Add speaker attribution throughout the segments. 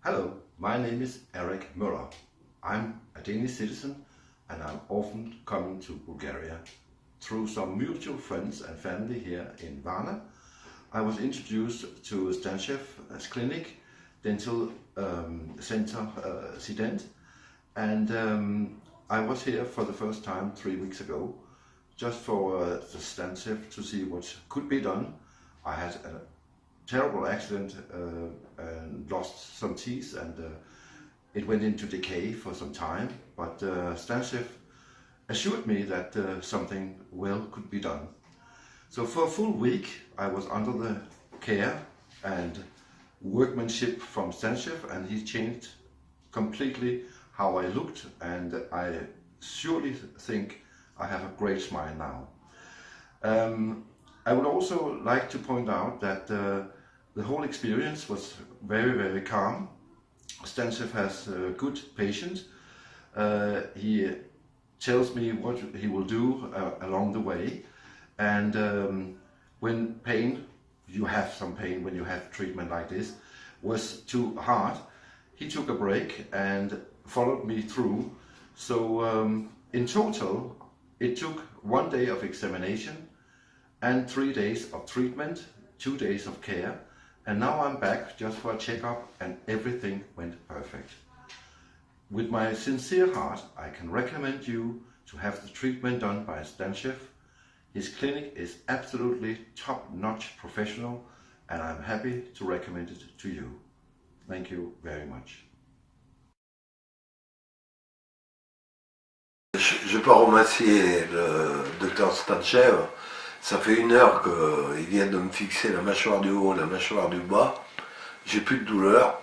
Speaker 1: Hello, my name is Eric Müller. I'm a Danish citizen and I'm often coming to Bulgaria. Through some mutual friends and family here in Varna, I was introduced to Stanchev's clinic, dental center Sident, and I was here for the first time 3 weeks ago, just for the Stanchev to see what could be done. I had a terrible accident and lost some teeth, and it went into decay for some time, but Stanchev assured me that something well could be done. So for a full week I was under the care and workmanship from Stanchev, and he changed completely how I looked, and I surely think I have a great smile now. I would also like to point out that the whole experience was very calm. Stanchev has good patience. He tells me what he will do along the way, and when pain, you have some pain when you have treatment like this, was too hard, he took a break and followed me through. So in total it took 1 day of examination and 3 days of treatment, 2 days of care, and now I'm back just for a checkup and everything went perfect. With my sincere heart, I can recommend you to have the treatment done by Stanchev. His clinic is absolutely top-notch professional, and I'm happy to recommend it to you. Thank you very much.
Speaker 2: Je peux remercier le docteur Stanchev. Ça fait 1 heure qu'il vient de me fixer la mâchoire du haut, la mâchoire du bas. J'ai plus de douleur.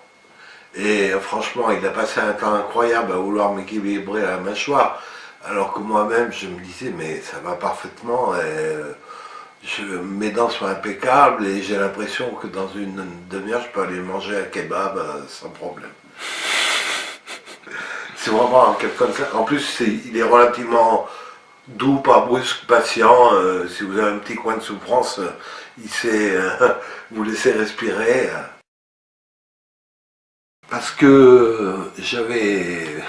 Speaker 2: Et franchement, il a passé un temps incroyable à vouloir m'équilibrer la mâchoire. Alors que moi-même, je me disais, mais ça va parfaitement. Mes dents sont impeccables et j'ai l'impression que dans une demi-heure, je peux aller manger un kebab sans problème. C'est vraiment quelqu'un de ça. En plus, il est relativement doux, pas brusque, patient. Si vous avez un petit coin de souffrance, il sait vous laisser respirer. Parce que j'avais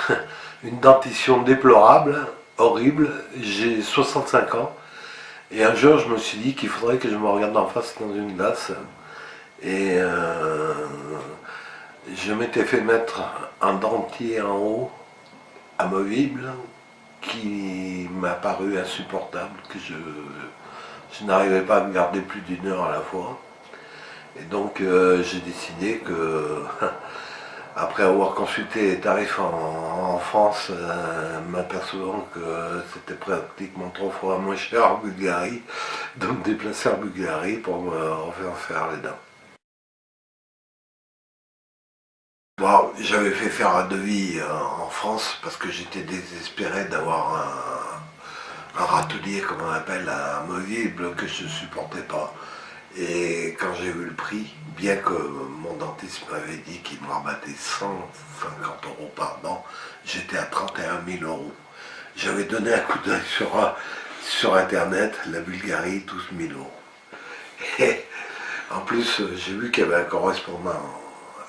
Speaker 2: une dentition déplorable, horrible. J'ai 65 ans. Et un jour, je me suis dit qu'il faudrait que je me regarde en face dans une glace. Et je m'étais fait mettre un dentier en haut, amovible, qui m'a paru insupportable, que je n'arrivais pas à me garder plus d'1 heure à la fois. Et donc j'ai décidé que, après avoir consulté les tarifs en France, m'apercevant que c'était pratiquement 3 fois moins cher en Bulgarie, de me déplacer en Bulgarie pour me refaire faire les dents. Bon, j'avais fait faire un devis en France parce que j'étais désespéré d'avoir un râtelier, comme on appelle, amovible, que je ne supportais pas. Et quand j'ai vu le prix, bien que mon dentiste m'avait dit qu'il me rabattait 150 € par dent, j'étais à 31 000 €. J'avais donné un coup d'œil sur internet, la Bulgarie, 12 000 €. Et en plus, j'ai vu qu'il y avait un correspondant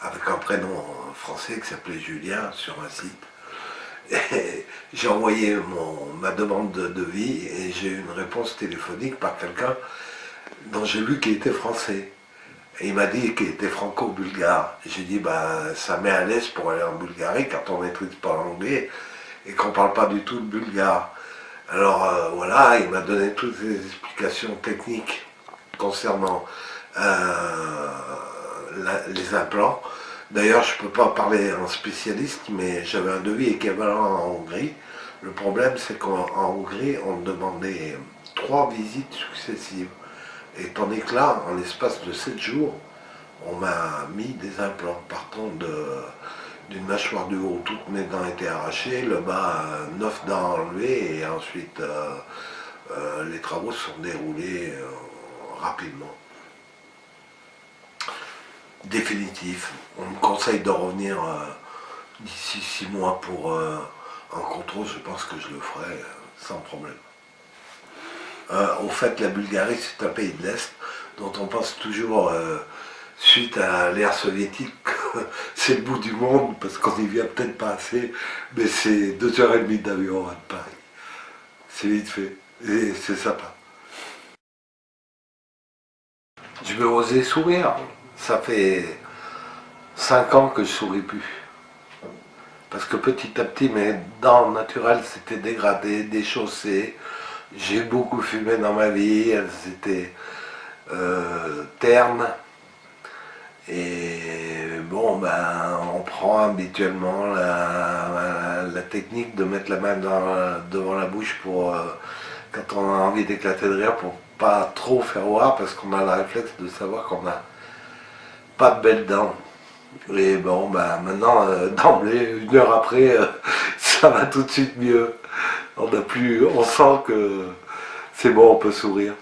Speaker 2: avec un prénom français qui s'appelait Julien sur un site. Et j'ai envoyé ma demande de devis et j'ai eu une réponse téléphonique par quelqu'un dont j'ai lu qu'il était français. Et il m'a dit qu'il était franco-bulgare. J'ai dit, bah, ça met à l'aise pour aller en Bulgarie quand on ne maîtrise pas l'anglais et qu'on ne parle pas du tout le bulgare. Alors voilà, il m'a donné toutes les explications techniques concernant les implants. D'ailleurs, je ne peux pas parler en spécialiste, mais j'avais un devis équivalent en Hongrie. Le problème, c'est qu'en Hongrie, on me demandait 3 visites successives. Et tandis que là, en l'espace de 7 jours, on m'a mis des implants partant d'une mâchoire du haut. Toutes mes dents étaient arrachées, le bas, 9 dents enlevées, et ensuite les travaux se sont déroulés rapidement. Définitif. On me conseille de revenir d'ici 6 mois pour un contrôle. Je pense que je le ferai sans problème. Au fait, la Bulgarie, c'est un pays de l'Est dont on pense toujours, suite à l'ère soviétique, c'est le bout du monde, parce qu'on n'y vient peut-être pas assez, mais c'est 2h30 d'avion à Paris. C'est vite fait, et c'est sympa. Je vais oser sourire. Ça fait 5 ans que je souris plus. Parce que petit à petit, mes dents naturelles s'étaient dégradées, déchaussées. J'ai beaucoup fumé dans ma vie, elles étaient ternes. Et bon, ben, on prend habituellement la technique de mettre la main devant la bouche pour, quand on a envie d'éclater de rire, pour pas trop faire voir, parce qu'on a le réflexe de savoir qu'on n'a pas de belles dents. Et bon, ben, maintenant, d'emblée, 1 heure après, ça va tout de suite mieux. On sent que c'est bon, on peut sourire.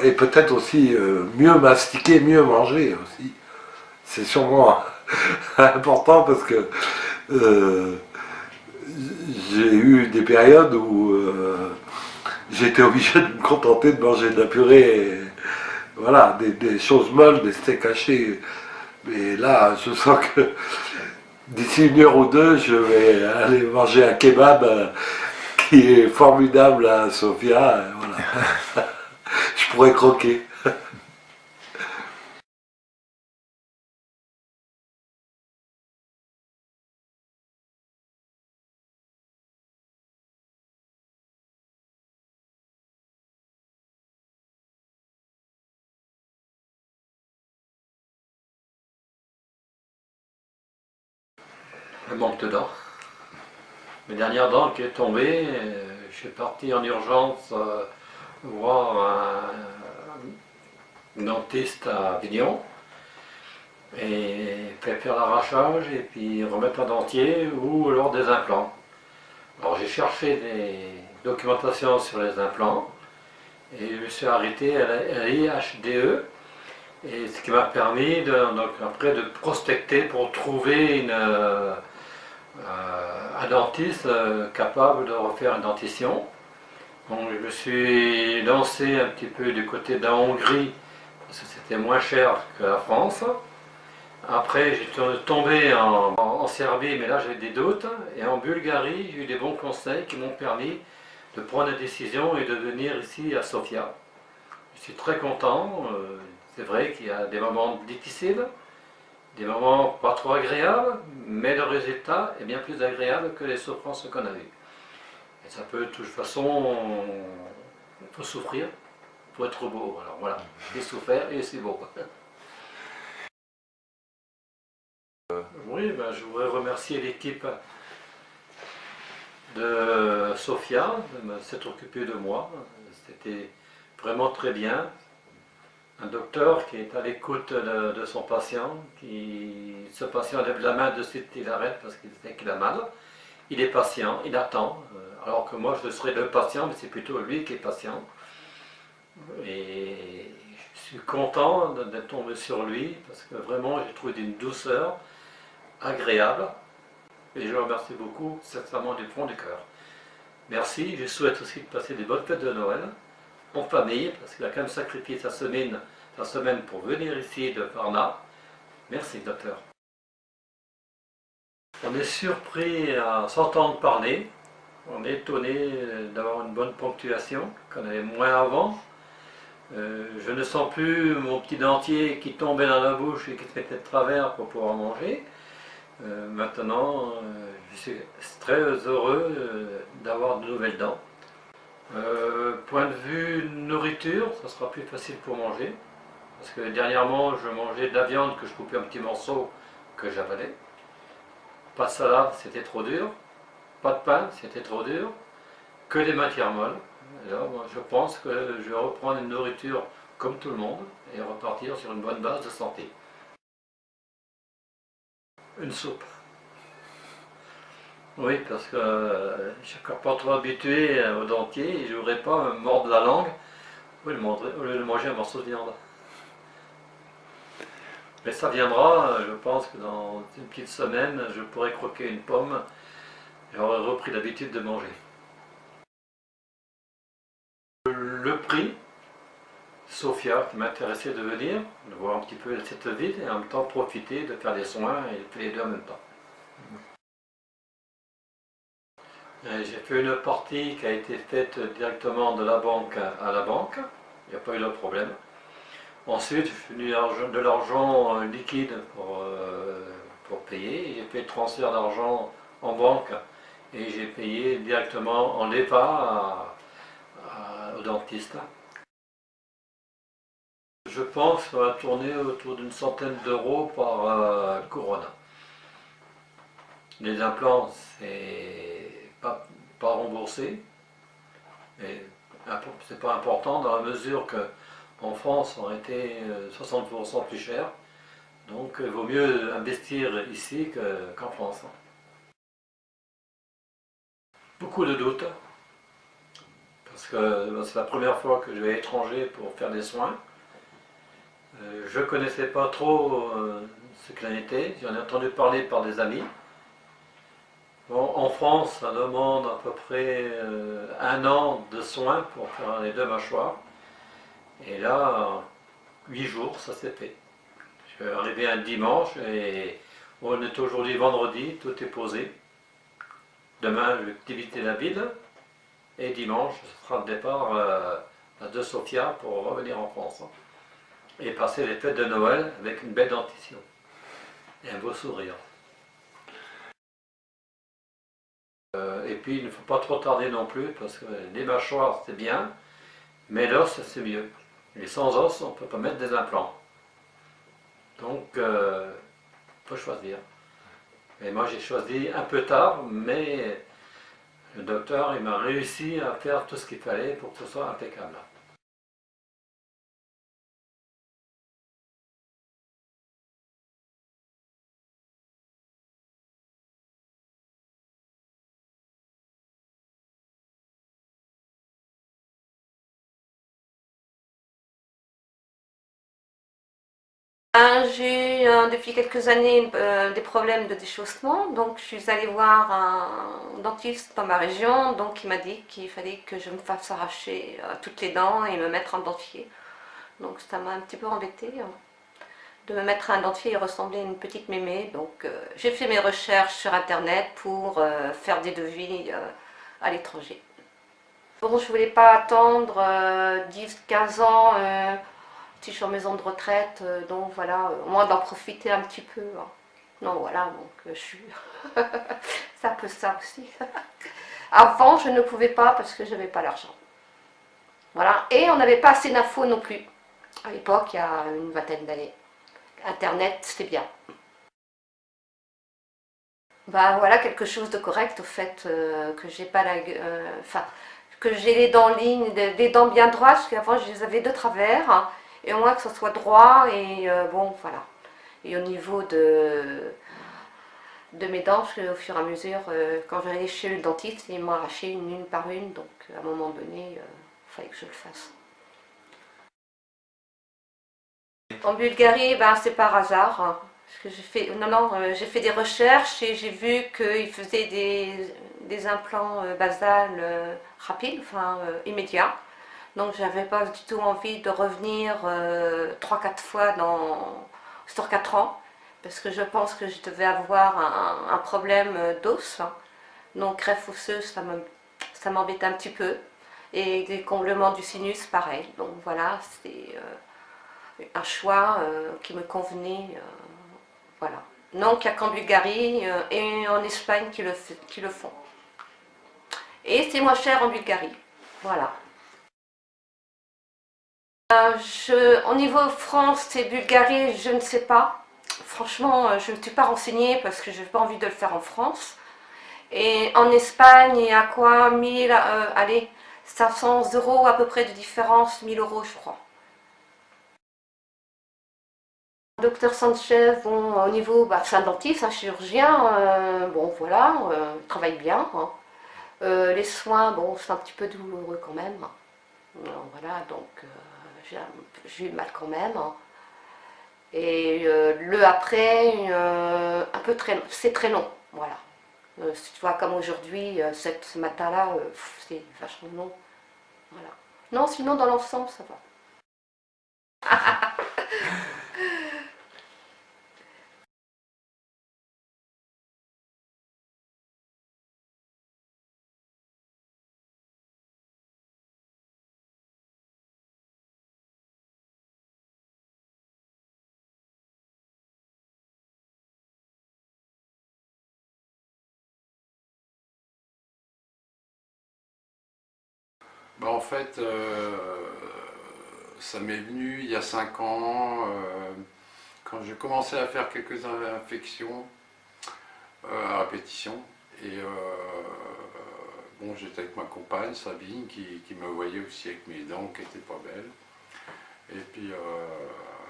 Speaker 2: Et peut-être aussi mieux mastiquer, mieux manger aussi. C'est sûrement important parce que j'ai eu des périodes où j'étais obligé de me contenter de manger de la purée, et, voilà, des choses molles, des steaks hachés. Mais là, je sens que d'ici 1 heure ou 2, je vais aller manger un kebab qui est formidable à Sofia. Voilà. Je pourrais croquer.
Speaker 3: Le manque de dents. Mes dernières dents qui est tombée, je suis parti en urgence voir un dentiste à Avignon et faire l'arrachage et puis remettre un dentier ou alors des implants. Alors j'ai cherché des documentations sur les implants et je me suis arrêté à la IHDE, et ce qui m'a permis donc après de prospecter pour trouver un dentiste capable de refaire une dentition. Donc je me suis lancé un petit peu du côté de la Hongrie parce que c'était moins cher que la France. Après j'ai tombé en Serbie, mais là j'avais des doutes, et en Bulgarie j'ai eu des bons conseils qui m'ont permis de prendre la décision et de venir ici à Sofia. Je suis très content. C'est vrai qu'il y a des moments difficiles, des moments pas trop agréables, mais le résultat est bien plus agréable que les souffrances qu'on a eues. Et ça peut, de toute façon, il faut souffrir pour être beau. Alors voilà, j'ai souffert et c'est beau. Oui, ben, je voudrais remercier l'équipe de Sofia de s'être occupée de moi. C'était vraiment très bien. Un docteur qui est à l'écoute de son patient, ce patient lève la main de suite, il arrête parce qu'il sait qu'il a mal. Il est patient, il attend, alors que moi je serais le patient, mais c'est plutôt lui qui est patient. Et je suis content d'être tombé sur lui, parce que vraiment j'ai trouvé d'une douceur agréable. Et je le remercie beaucoup, sincèrement, du fond du cœur. Merci, je souhaite aussi de passer des bonnes fêtes de Noël en famille, parce qu'il a quand même sacrifié sa semaine pour venir ici de Varna. Merci, docteur. On est surpris à s'entendre parler. On est étonné d'avoir une bonne ponctuation, qu'on avait moins avant. Je ne sens plus mon petit dentier qui tombait dans la bouche et qui se mettait de travers pour pouvoir manger. Maintenant, je suis très heureux d'avoir de nouvelles dents. Point de vue nourriture, ça sera plus facile pour manger, parce que dernièrement je mangeais de la viande que je coupais en petits morceaux que j'avalais. Pas de salade, c'était trop dur. Pas de pain, c'était trop dur. Que des matières molles. Alors, moi, je pense que je vais reprendre une nourriture comme tout le monde et repartir sur une bonne base de santé. Une soupe. Oui, parce que je suis encore pas trop habitué au dentier et je ne voudrais pas me mordre la langue au lieu de manger un morceau de viande. Mais ça viendra, je pense que dans une petite semaine, je pourrai croquer une pomme. J'aurai repris l'habitude de manger. Le prix, Sofia qui m'intéressait de venir, de voir un petit peu cette ville et en même temps profiter de faire des soins et de faire les deux en même temps. J'ai fait une partie qui a été faite directement de la banque à la banque, il n'y a pas eu de problème. Ensuite, j'ai venu de l'argent liquide pour payer. J'ai fait le transfert d'argent en banque et j'ai payé directement en l'EPA au dentiste. Je pense qu'on va tourner autour d'une centaine d'euros par couronne. Les implants, c'est pas remboursé, mais c'est pas important dans la mesure que en France, on été 60% plus cher. Donc, il vaut mieux investir ici qu'en France. Beaucoup de doutes, parce que c'est la première fois que je vais à l'étranger pour faire des soins. Je ne connaissais pas trop ce qu'il en était, j'en ai entendu parler par des amis. Bon, en France, ça demande à peu près 1 an de soins pour faire les 2 mâchoires. Et là, 8 jours, ça s'est fait. Je suis arrivé un dimanche et on est aujourd'hui vendredi, tout est posé. Demain, je vais visiter la ville et dimanche, ce sera le départ de Sofia pour revenir en France. Et passer les fêtes de Noël avec une belle dentition et un beau sourire. Et puis, il ne faut pas trop tarder non plus parce que les mâchoires, c'est bien, mais l'os, c'est mieux. Et sans os, on ne peut pas mettre des implants. Donc, il faut choisir. Et moi, j'ai choisi un peu tard, mais le docteur, il m'a réussi à faire tout ce qu'il fallait pour que ce soit impeccable.
Speaker 4: J'ai eu depuis quelques années des problèmes de déchaussement, donc je suis allée voir un dentiste dans ma région, donc il m'a dit qu'il fallait que je me fasse arracher toutes les dents et me mettre un dentier. Donc ça m'a un petit peu embêtée de me mettre un dentier et ressembler à une petite mémé. Donc j'ai fait mes recherches sur internet pour faire des devis à l'étranger. Bon, je voulais pas attendre 10-15 ans si je suis en maison de retraite, donc voilà, au moins d'en profiter un petit peu. Hein. Non, voilà, donc je suis. C'est un peu ça aussi. Avant, je ne pouvais pas parce que je n'avais pas l'argent. Voilà, et on n'avait pas assez d'infos non plus. À l'époque, il y a une vingtaine d'années. Internet, c'était bien. Bah voilà, quelque chose de correct au fait que j'ai pas la. Enfin, que j'ai les dents lignes, des dents bien droites, parce qu'avant je les avais de travers. Hein, et au moins que ce soit droit et bon voilà. Et au niveau de mes dents, au fur et à mesure, quand j'allais chez le dentiste, il m'a arraché une par une, donc à un moment donné, il fallait que je le fasse. En Bulgarie, ben, c'est par hasard. Hein, parce que j'ai fait, j'ai fait des recherches et j'ai vu qu'ils faisaient des implants basales rapides, enfin immédiats. Donc j'avais pas du tout envie de revenir 3-4 fois sur 4 ans, parce que je pense que je devais avoir un problème d'os. Hein. Donc greffe osseuse, ça m'embête un petit peu. Et des comblements du sinus, pareil. Donc voilà, c'est un choix qui me convenait. Voilà. Donc il n'y a qu'en Bulgarie et en Espagne qui le font. Et c'est moins cher en Bulgarie. Voilà. Au niveau France et Bulgarie, je ne sais pas. Franchement, je ne suis pas renseignée parce que je n'ai pas envie de le faire en France. Et en Espagne, il y a quoi 1000, allez, 500 euros à peu près de différence, 1000 euros je crois. Docteur Sanchez, bon, au niveau, bah, c'est un dentiste, un chirurgien, bon voilà, il travaille bien. Hein. Les soins, bon, c'est un petit peu douloureux quand même. Voilà, donc j'ai eu mal quand même. Hein. Et le après, un peu c'est très long, voilà. Si tu vois comme aujourd'hui, ce matin-là, c'est vachement long. Voilà. Non, sinon dans l'ensemble, ça va.
Speaker 5: Bah, en fait, ça m'est venu il y a 5 ans, quand j'ai commencé à faire quelques infections à répétition. Et bon, j'étais avec ma compagne, Sabine, qui me voyait aussi avec mes dents qui n'étaient pas belles. Et puis,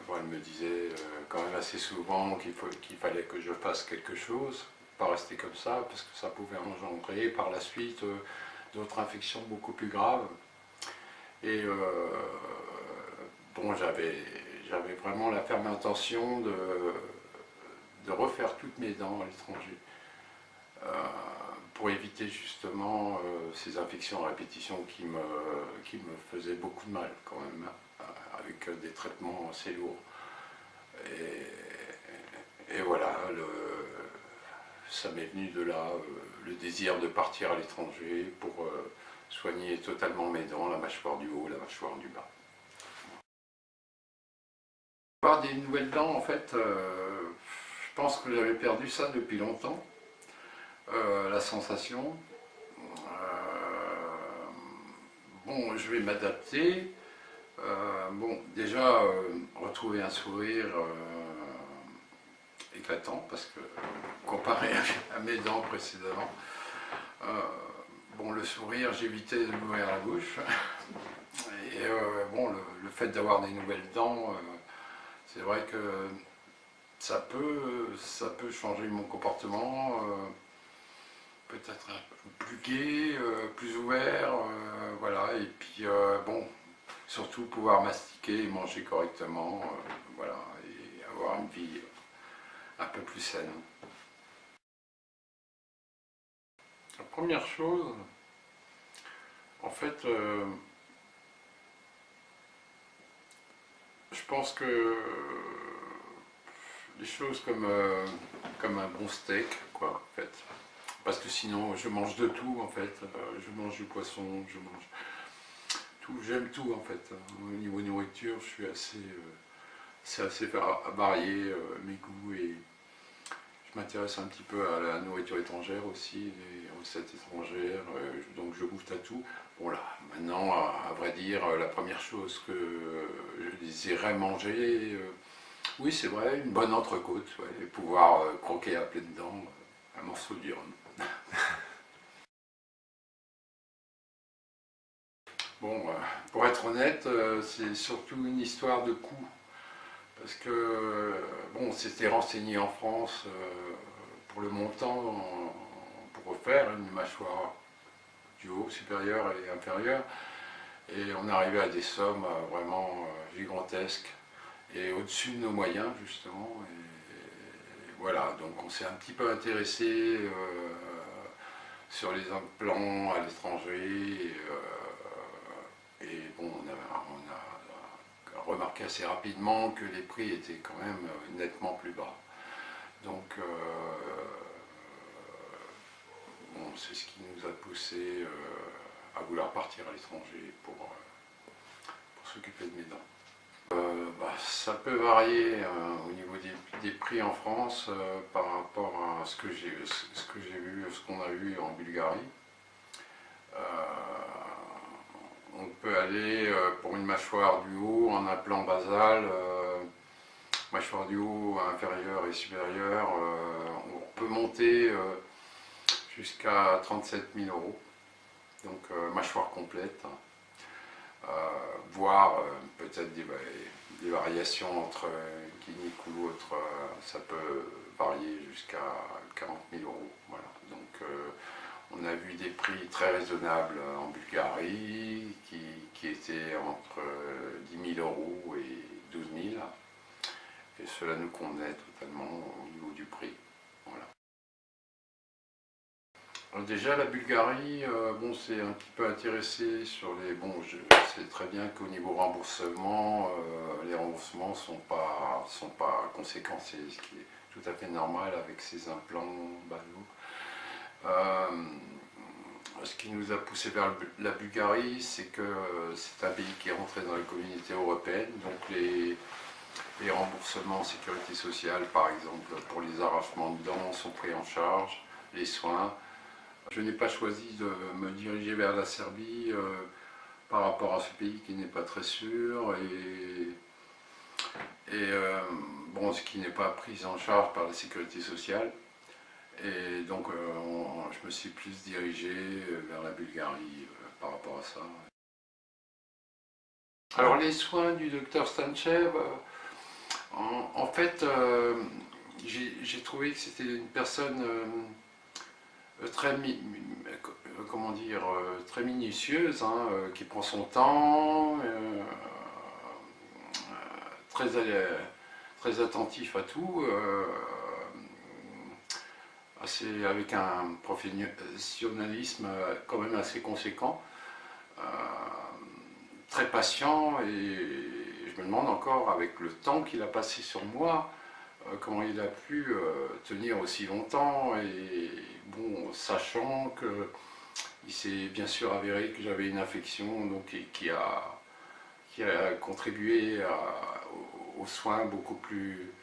Speaker 5: bon, elle me disait quand même assez souvent qu'il fallait que je fasse quelque chose, pas rester comme ça, parce que ça pouvait engendrer par la suite d'autres infections beaucoup plus graves. Et bon, j'avais vraiment la ferme intention de refaire toutes mes dents à l'étranger, pour éviter justement ces infections à répétition qui me faisaient beaucoup de mal quand même, avec des traitements assez lourds. Et voilà, ça m'est venu de là, le désir de partir à l'étranger pour soigner totalement mes dents, la mâchoire du haut, la mâchoire du bas. Avoir des nouvelles dents, en fait, je pense que j'avais perdu ça depuis longtemps, la sensation. Bon, je vais m'adapter. Bon, déjà, retrouver un sourire éclatant, parce que comparé à mes dents précédemment, bon, le sourire, j'évitais de m'ouvrir la bouche. Et bon, le fait d'avoir des nouvelles dents, c'est vrai que ça peut changer mon comportement, peut-être un peu plus gai, plus ouvert, voilà. Et puis bon, surtout pouvoir mastiquer et manger correctement, voilà, et avoir une vie un peu plus saine. La première chose, en fait, je pense que des choses comme un bon steak, quoi, en fait. Parce que sinon, je mange de tout, en fait. Je mange du poisson, je mange tout, j'aime tout, en fait. Au niveau nourriture, je suis assez varié, mes goûts, et je m'intéresse un petit peu à la nourriture étrangère aussi, les recettes étrangères, donc je goûte à tout. Bon là, maintenant, à vrai dire, la première chose que je désirais manger, oui c'est vrai, une bonne entrecôte, ouais, et pouvoir croquer à pleines dents un morceau de viande. Bon, pour être honnête, c'est surtout une histoire de coût. Parce que, bon, on s'était renseigné en France pour le montant, pour refaire une mâchoire du haut, supérieure et inférieure. Et on est arrivé à des sommes vraiment gigantesques et au-dessus de nos moyens, justement. Et voilà, donc on s'est un petit peu intéressé sur les implants à l'étranger. Et bon, on a remarqué assez rapidement que les prix étaient quand même nettement plus bas. Donc, bon, c'est ce qui nous a poussé à vouloir partir à l'étranger pour s'occuper de mes dents. Bah, ça peut varier au niveau des prix en France par rapport à ce que j'ai vu, ce qu'on a vu en Bulgarie. On peut aller pour une mâchoire du haut en implant basal, mâchoire du haut inférieure et supérieure, on peut monter jusqu'à 37 000 €, donc mâchoire complète, voire peut-être des variations entre une clinique ou l'autre, ça peut varier jusqu'à 40 000 €. Voilà. Donc, on a vu des prix très raisonnables en Bulgarie qui étaient entre 10 000 € et 12 000 €. Et cela nous convenait totalement au niveau du prix. Voilà. Alors déjà, la Bulgarie, bon, c'est un petit peu intéressé sur les... Bon, je sais très bien qu'au niveau remboursement, les remboursements sont pas conséquents, c'est ce qui est tout à fait normal avec ces implants banaux. Ce qui nous a poussé vers la Bulgarie, c'est que c'est un pays qui est rentré dans la communauté européenne, donc les remboursements sécurité sociale, par exemple, pour les arrachements de dents sont pris en charge, les soins. Je n'ai pas choisi de me diriger vers la Serbie par rapport à ce pays qui n'est pas très sûr et bon, ce qui n'est pas pris en charge par la sécurité sociale. Et donc je me suis plus dirigé vers la Bulgarie par rapport à ça. Alors les soins du docteur Stanchev, en fait, j'ai trouvé que c'était une personne très, comment dire, très minutieuse, hein, qui prend son temps, très attentif à tout, avec un professionnalisme quand même assez conséquent, très patient, et je me demande encore, avec le temps qu'il a passé sur moi, comment il a pu tenir aussi longtemps, et bon, sachant que il s'est bien sûr avéré que j'avais une infection, donc qui a contribué aux soins beaucoup plus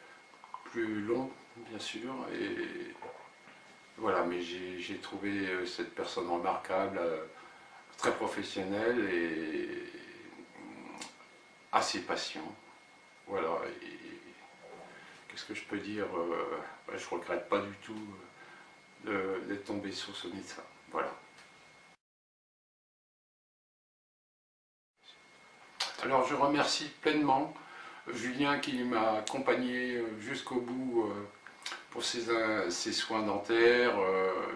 Speaker 5: longs, bien sûr. Et voilà, mais j'ai trouvé cette personne remarquable, très professionnelle et assez patient. Voilà. Et qu'est-ce que je peux dire, je ne regrette pas du tout d'être tombé sur ce médecin. Voilà. Alors je remercie pleinement Julien qui m'a accompagné jusqu'au bout pour ses soins dentaires,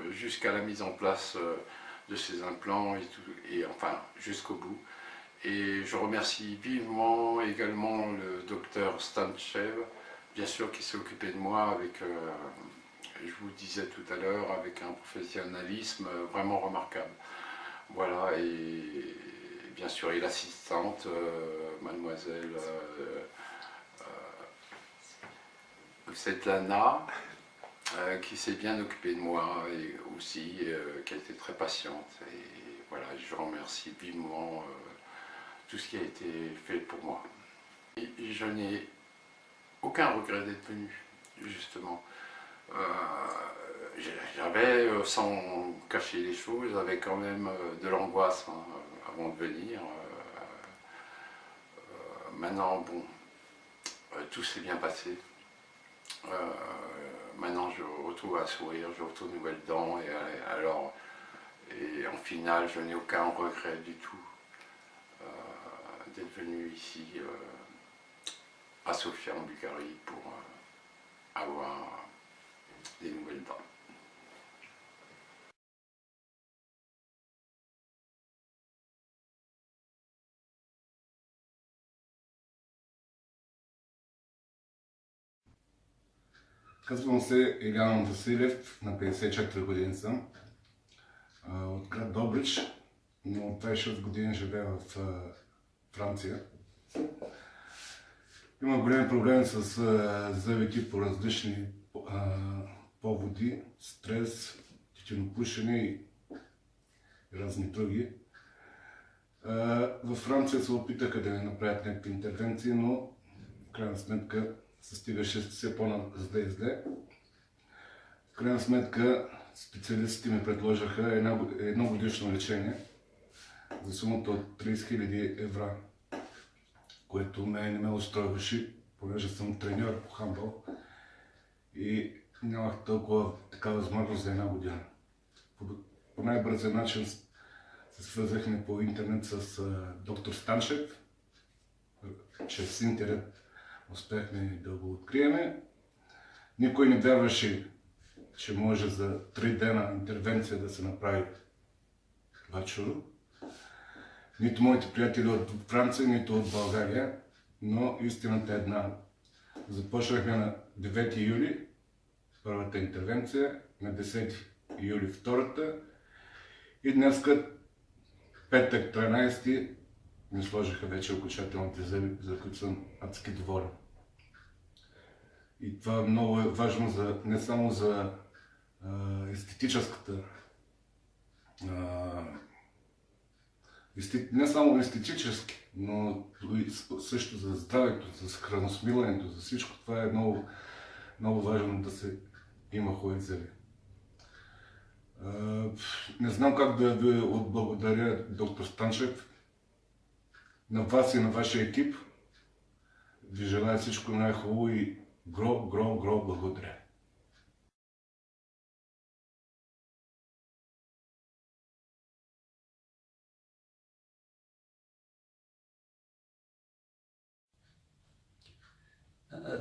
Speaker 5: jusqu'à la mise en place de ses implants et enfin jusqu'au bout. Et je remercie vivement également le docteur Stanchev, bien sûr, qui s'est occupé de moi avec, je vous le disais tout à l'heure, avec un professionnalisme vraiment remarquable. Voilà, et bien sûr, et l'assistante, mademoiselle Svetlana, qui s'est bien occupée de moi et aussi qui a été très patiente. Et voilà, je remercie vivement tout ce qui a été fait pour moi. Et je n'ai aucun regret d'être venu, justement. J'avais, sans cacher les choses, j'avais quand même de l'angoisse hein, avant de venir. Maintenant, bon, tout s'est bien passé. Maintenant, je retrouve un sourire, je retrouve de nouvelles dents, et en finale, je n'ai aucun regret du tout d'être venu ici à Sofia en Bulgarie pour avoir des nouvelles dents.
Speaker 6: Казвам се Илян Василев, на 54 години съм, от град Добрич, но от 26 години живея в Франция. Има големи проблеми с зъбите по различни поводи, стрес, тютюнопушене и разни други. Във Франция се опитаха да ми направят някакви интервенции, но в крайна сметка се стигаше все по-зле и зле. В крайна сметка специалистите ми предложиха едногодишно лечение за сумата от 30 000 евро, което не ме устройваше, понеже съм треньор по хандбал и нямах така възможност за една година. По най-бързия начин се свързахме по интернет с доктор Станшев, чрез интернет успяхме да го откриеме. Никой не вярваше, че може за 3 дена интервенция да се направи това чудо. Нито моите приятели от Франция, нито от България, но истината е една. Започнахме на 9 юли първата интервенция, на 10 юли втората И днеска, петък 13, ми сложиха вече окончателните зъби, за които съм адски доволен. И това е много важно не само за естетическата, не само естетически, но също за здравето, за храносмилането, за всичко това е много, много важно да се има хубави зъби. Не знам как да ви отблагодаря, доктор Станчев, на вас и на вашия екип. Ви желая всичко най-хубаво и гро благодаря.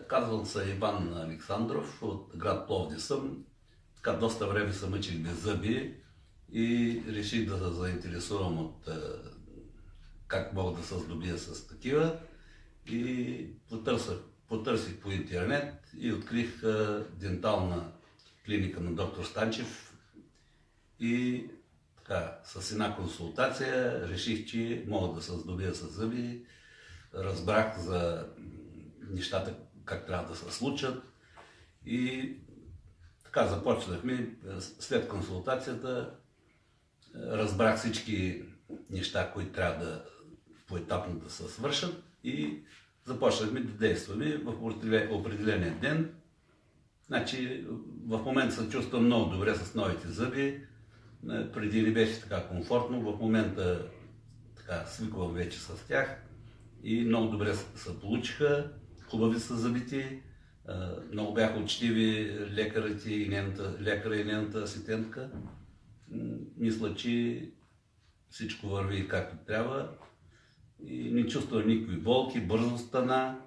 Speaker 7: Казвам се Иван Александров, от град Пловдив съм. Така доста време се мъчих без зъби и реших да се заинтересувам от как мога да се здобия с такива. И потърсих по интернет и открих дентална клиника на доктор Станчев. И така, с една консултация реших, че мога да се здобия с зъби. Разбрах за нещата как трябва да се случат и така започнахме. След консултацията разбрах всички неща, които трябва да поетапно да се свършат и започнахме да действаме в определения ден. Значи, в момента се чувствам много добре с новите зъби. Преди не беше така комфортно, в момента така свиквам вече с тях и много добре се получиха. Хубави са зъбите, много бяха учтиви лекарите и лекара и нейната асистентка. Мисля, че всичко върви както трябва и не чувствам никакви болки, бързо стана,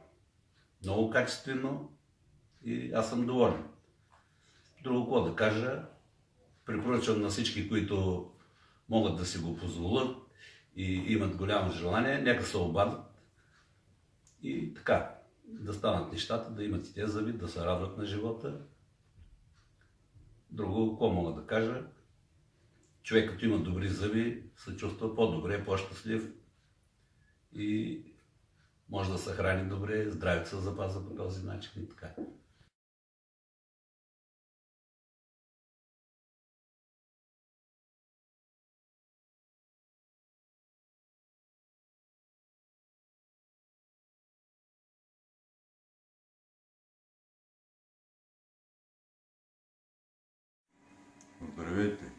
Speaker 7: много качествено и аз съм доволен. Друго какво да кажа, препоръчвам на всички, които могат да си го позволят и имат голямо желание, нека се обадят и така. Да станат нещата, да имат и тези зъби, да се радват на живота. Друго, какво мога да кажа? Човек, като има добри зъби, се чувства по-добре, по-щастлив и може да се храни добре, здравето се запазва по този начин и така.
Speaker 8: Здравейте!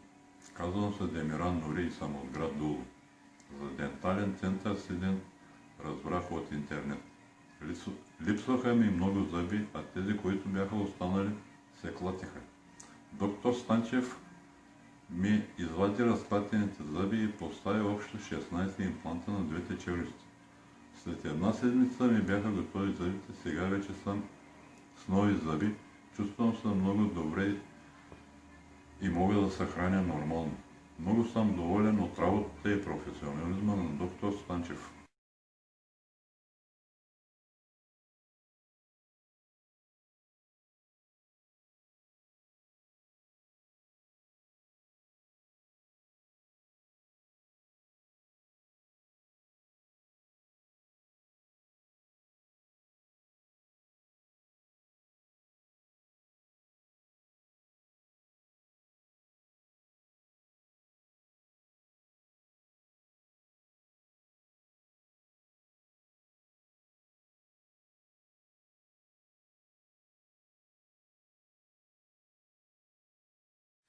Speaker 8: Казвам се Демиран Нори и съм от град Дуло. За дентален център Силен разбрах от интернет. Липсваха ми много зъби, а тези, които бяха останали, се клатиха. Доктор Станчев ми извади разклатените зъби и постави общо 16 импланта на двете челюсти. След една седмица ми бяха готови зъбите, сега вече съм с нови зъби, чувствам се много добре и мога да се храня нормално. Много съм доволен от работата и професионализма на доктор Станчев.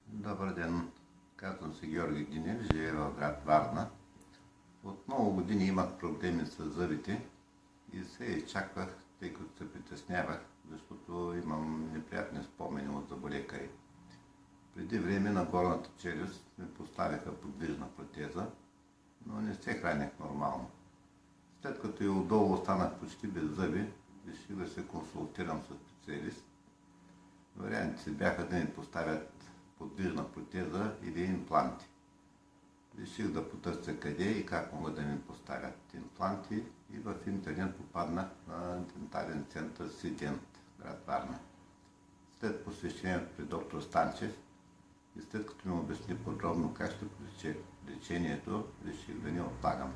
Speaker 1: Добър ден, казвам се Георги Динев, живея в град Варна. От много години имах проблеми с зъбите и се изчаквах, тъй като се притеснявах, защото имам неприятни спомени от зъболекари. Преди време на горната челюст ми поставиха подвижна протеза, но не се хранях нормално. След като и отдолу останах почти без зъби, реших да се консултирам с специалист. Вариантите бяха да ми поставят подвижна протеза или импланти. Реших да потърся къде и как могат да ми поставят импланти и в интернет попаднах на дентален център Сидент, град Варна. След посещението при доктор Станчев И след като ми обясни подробно как ще протече лечението, реших да не отлагам.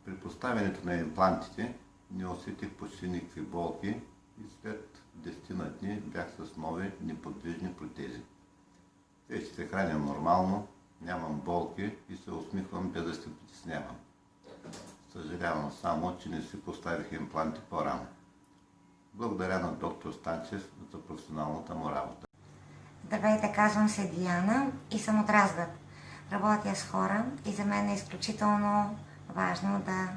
Speaker 1: При поставянето на имплантите не усетих почти никакви болки и след 10 дни бях с нови неподвижни протези. Вече се храня нормално, нямам болки и се усмихвам без да се притеснявам. Съжалявам само, че не си поставих импланти по-рано. Благодаря на доктор Станчев за професионалната му работа.
Speaker 9: Здравейте, казвам се Диана и съм от Разград. Работя с хора и за мен е изключително важно да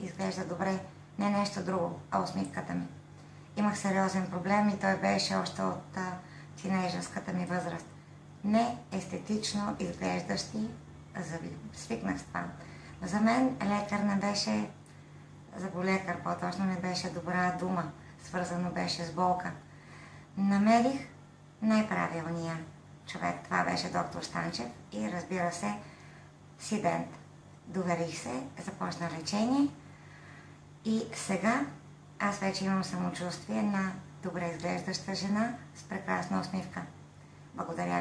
Speaker 9: изглежда добре. Не нещо друго, а усмивката ми. Имах сериозен проблем и той беше още от тинейджърската ми възраст. Не естетично изглеждащи зъби. Свикнах с това. Но за мен лекар не беше, зъболекар по-точно не беше добра дума. Свързано беше с болка. Намерих най-правилния човек. Това беше доктор Станчев и разбира се, Сидент. Доверих се, започна лечение и сега аз вече имам самочувствие на добре изглеждаща жена с прекрасна усмивка. Благодаря.